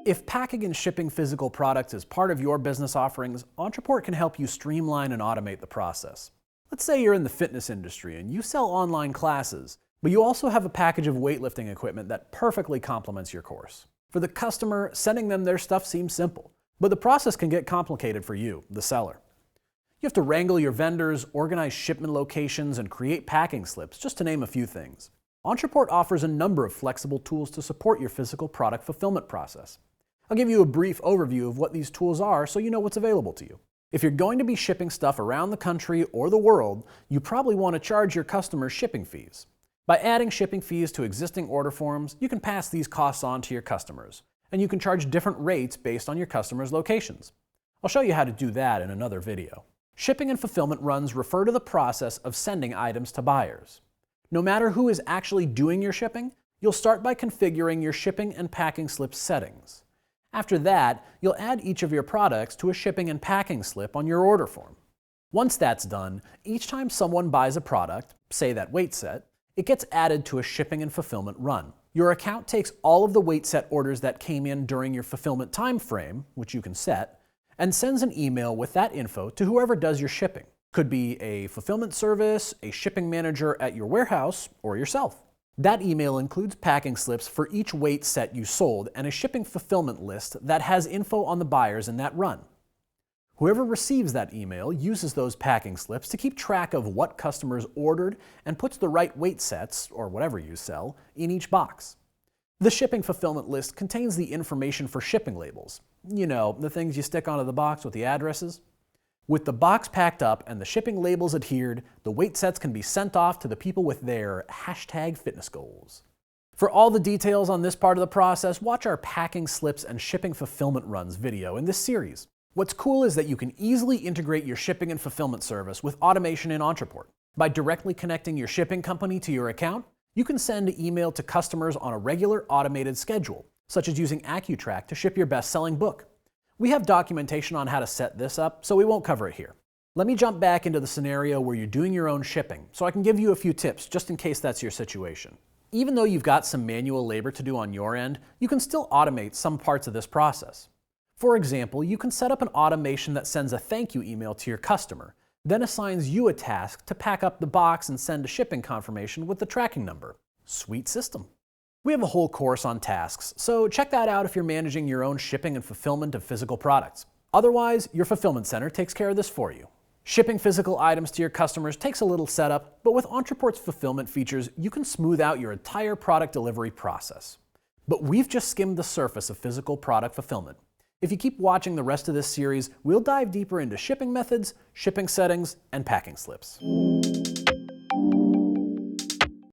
If packing and shipping physical products is part of your business offerings, Ontraport can help you streamline and automate the process. Let's say you're in the fitness industry and you sell online classes, but you also have a package of weightlifting equipment that perfectly complements your course. For the customer, sending them their stuff seems simple, but the process can get complicated for you, the seller. You have to wrangle your vendors, organize shipment locations, and create packing slips, just to name a few things. Ontraport offers a number of flexible tools to support your physical product fulfillment process. I'll give you a brief overview of what these tools are so you know what's available to you. If you're going to be shipping stuff around the country or the world, you probably want to charge your customers shipping fees. By adding shipping fees to existing order forms, you can pass these costs on to your customers, and you can charge different rates based on your customers' locations. I'll show you how to do that in another video. Shipping and fulfillment runs refer to the process of sending items to buyers. No matter who is actually doing your shipping, you'll start by configuring your shipping and packing slip settings. After that, you'll add each of your products to a shipping and packing slip on your order form. Once that's done, each time someone buys a product, say that weight set, it gets added to a shipping and fulfillment run. Your account takes all of the weight set orders that came in during your fulfillment time frame, which you can set, and sends an email with that info to whoever does your shipping. Could be a fulfillment service, a shipping manager at your warehouse, or yourself. That email includes packing slips for each weight set you sold and a shipping fulfillment list that has info on the buyers in that run. Whoever receives that email uses those packing slips to keep track of what customers ordered and puts the right weight sets, or whatever you sell, in each box. The shipping fulfillment list contains the information for shipping labels. You know, the things you stick onto the box with the addresses. With the box packed up and the shipping labels adhered, the weight sets can be sent off to the people with their #fitness goals. For all the details on this part of the process, watch our packing slips and shipping fulfillment runs video in this series. What's cool is that you can easily integrate your shipping and fulfillment service with automation in Ontraport. By directly connecting your shipping company to your account, you can send email to customers on a regular automated schedule, such as using AccuTrack to ship your best-selling book. We have documentation on how to set this up, so we won't cover it here. Let me jump back into the scenario where you're doing your own shipping, so I can give you a few tips just in case that's your situation. Even though you've got some manual labor to do on your end, you can still automate some parts of this process. For example, you can set up an automation that sends a thank you email to your customer, then assigns you a task to pack up the box and send a shipping confirmation with the tracking number. Sweet system. We have a whole course on tasks, so check that out if you're managing your own shipping and fulfillment of physical products. Otherwise, your fulfillment center takes care of this for you. Shipping physical items to your customers takes a little setup, but with Ontraport's fulfillment features, you can smooth out your entire product delivery process. But we've just skimmed the surface of physical product fulfillment. If you keep watching the rest of this series, we'll dive deeper into shipping methods, shipping settings, and packing slips.